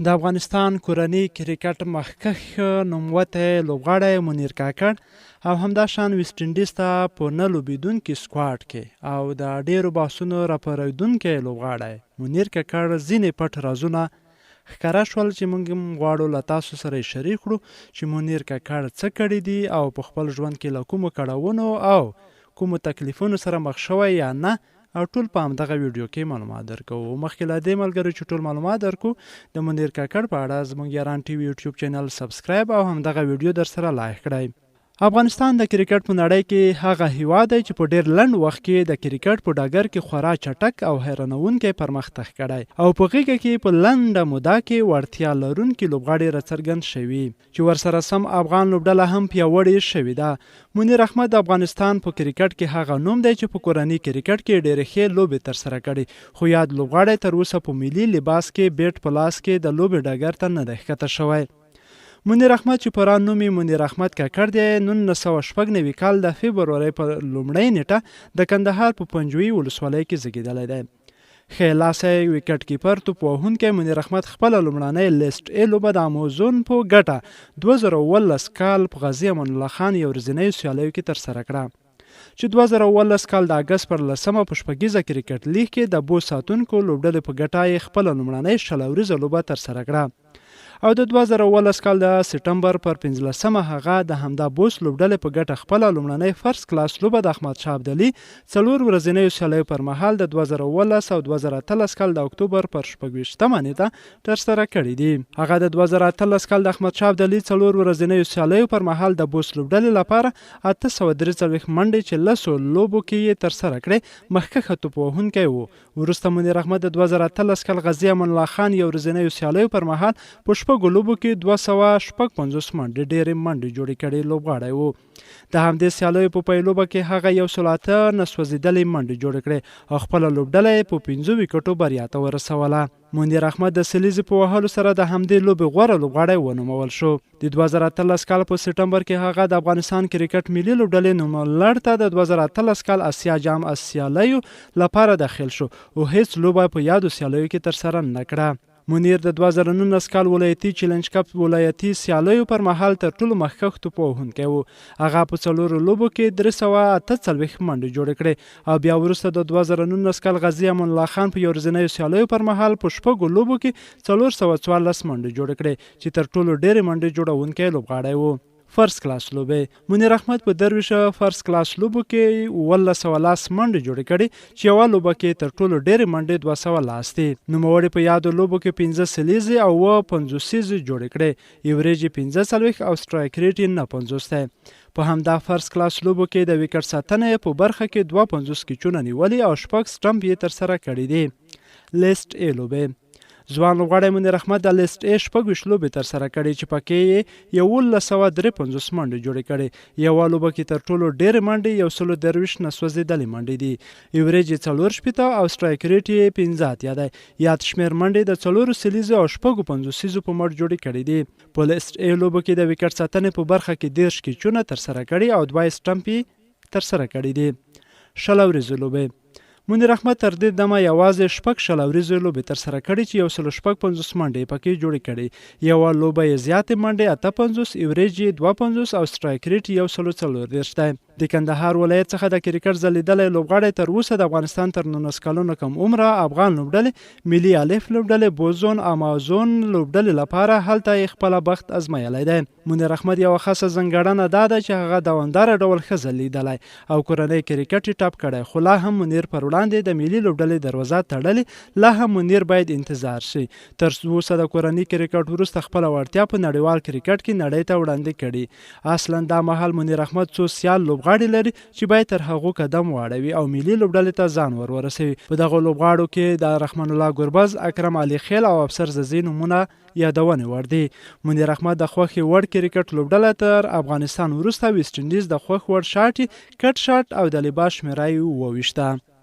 د افغانستان کورنی کرکټ مخکښ نوموتی لوبغاړی منیر کاکړ او همداشان ویسټ انډیز ته په نه لوبېدونکي سکواډ کې او د ډېرو بحثونو راپارېدونکی لوبغاړی منیر کاکړ ځینې پټ رازونه ښکاره شول چې موږ هم غواړو له تاسو سره یې شریک کړو چې منیر کاکړ څه کړي دي او په خپل ژوند کې له کومو کړاوونو او کومو تکلیفونو سره مخ شوی یا نه او ټول په همدغه ویډیو کې معلومات درکو. مخکې له دې ملګرو چې ټول معلومات درکو د منیر کاکړ په اړه زموږ یاران ټي وي یوټیوب چینل سبسکرایب او همدغه ویډیو در سره لایک کړئ. افغانستان د کرکټ په نړۍ کې هغه هیواد دی چې په ډېر لنډ وخت کې د کرکټ په ډګر کې خورا چټک او حیرانوونکی پرمختګ کړی او په غیږه کې په لنډه موده کې وړتیا لرونکي لوبغاړي راڅرګند شوي چې ورسره سم افغان لوبډله هم پیاوړې شوې ده. منیر احمد د افغانستان په کرکټ کې هغه نوم دی چې په کورني کرکټ کې ډېرې ښې لوبې ترسره کړي، خو یاد لوبغاړی تر اوسه په ملي لباس کې بیټ په لاس کې د لوبې ډګر ته نه دی ښکته شوی. منیر احمد چې پران نوم یې منیر احمد کاکړ دی 1996 کال د فبرورۍ په لومړۍ نیټه د کندهار په پنجوي ولسوالۍ کې زیږېدلی دی. ښی لاسی ویکټ کیپر توپ وهونکی منیر احمد خپله لومړنۍ لیسټ ای لوبه د امازون په ګټه 2018 کال په غازي امان الله خان یو ورځنیو سیالیو کې ترسره کړه چې 2018 کال د اګست پر 10 په شپږیزه کرکټ لیګ کې د بو ساتونکو لوبډلې په ګټه یې خپله لومړنۍ شلوریزه لوبه ترسره کړه او د 2018 کال د سپټمبر پر 15 هغه د همدا بوس لوبډلې په ګټه خپله لومړنۍ فرست کلاس لوبه د احمد شاه ابدالي 4 ورځنیو سیالیو پر مهال د 2018 او 2018 کال د اکتوبر پر 26 نیټه ترسره کړې دي. هغه د 2018 کال د احمد شاه ابدالي 4 ورځنیو سیالیو پر مهال د بوس لوبډلې لپاره 843 منډې چې لسو لوبو کې یې ترسره کړې مخکښه توپ وهونکی و. وروسته منیر احمد د 2018 کال غازي امان الله خان یو ورځنیو سیالیو پر مهال په شپږو لوبو کې 256 منډې ډېرې منډې جوړې کړې لوبغاړی و. د همدې سیالیو په پیلوبه کې هغه 108 نسوځېدلې منډې جوړې کړې او خپله لوبډله یې په 5 ویکټو بریا ته ورسوله. منیر احمد د سلیزې په وهلو سره د همدې لوبې غوره لوبغاړی ونومول شو. د 2018 کال په سپټمبر کې هغه د افغانستان کرکټ ملي لوبډلې نوملړ ته د 2018 کال اسیا جام سیالیو لپاره داخل شو او هیڅ لوبه په یادو سیالیو کې ترسره نه کړه. منیر د 2019 کال ولایتي چیلنج کپ ولایتي سیالیو پر مهال تر ټولو مخکښ توپ وهونکی و. هغه په 4 لوبو کې 348 منډې جوړې کړې او بیا وروسته د 2019 کال غازي امان الله خان په یو ورځنیو سیالیو پر مهال په شپږو لوبو کې 414 منډې جوړې کړې چې تر ټولو ډېرې منډې جوړونکی لوبغاړی و. فرست کلاس لوبې منیر احمد په درویشه فرست کلاس لوبو کې 1910 منډې جوړې کړې چې یوه لوبه کې تر ټولو ډېرې منډې 210 دي. نوموړي په یادو لوبو کې 15 سلیزې او 50 جوړې کړې، ایوریج 45 او سټرایک ریټ یې 50 دی. په همدا فرست کلاس لوبو کې د ویکټ ساتنې په برخه کې 52 کیچونه نیولي او 6 سټمپ یې ترسره کړي دي. لیسټ ای لوبې ځوان لوبغاړی منیر احمد د لیسټ ای 26 لوبې ترسره کړې چې پکې یې 1153 منډې جوړې کړې. یوه لوبه کې تر ټولو ډېرې منډې 123 نسوځېدلې منډې دي، ایوریج یې 4 او سټرایک ریټ یې 15 اتیا دی. یاد شمېر منډې د 4 سلیزو او 50 په مټ جوړې کړې دي. په لیسټ ای لوبو کې د ویکټ ساتنې په برخه کې 10 کیچونه ترسره کړي او 2 سټمپ یې ترسره کړي دي. شلوریزې لوبې منیر احمد تر دې دمه یوازې 6 شلوریزې لوبې ترسره کړي چې 156 منډې پکې جوړې کړي. یوه لوبه یې زیاتې منډې 58، ایوریج یې 52 او سټرایک ریټ 144 دی. د کندهار ولایت څخه د کرکټ ځلیدلی لوبغاړی تر اوسه د افغانستان تر 19 کلونو کم عمره افغان لوبډلې ملي الف لوبډلې بوزون امازون لوبډلې لپاره هلته یې خپله بخت ازمایلی دی. منیر احمد یوه خاصه ځانګړنه دا ده چې هغه دوامداره ډول ښه ځلیدلی او کورنی کرکټ یې ټاپ کړی، خو لا هم منیر پر وړاندې د ملي لوبډلې دروازه تړلې. لا هم منیر باید انتظار شي. تر اوسه د کورني کرکټ وروسته خپله وړتیا په نړیوال کرکټ کې نړۍ ته وړاندې کړي. اصلا دا مهال منیر احمد څو سیال لوبغاړي لري چې باید تر هغو قدم واړوي او ملي لوبډلې ته ځان ورسوي. په دغو لوبغاړو کې د رحمان الله ګربز، اکرم علي خیل او افسر ززي نومونه یادونې وړ دي. منیر احمد د خوښې وړ کرکټ لوبډله تر افغانستان وروسته ویسټ انډیز د خوښ وړ شاټ کټ شاټ او د لباس شمېره یې 22 ده.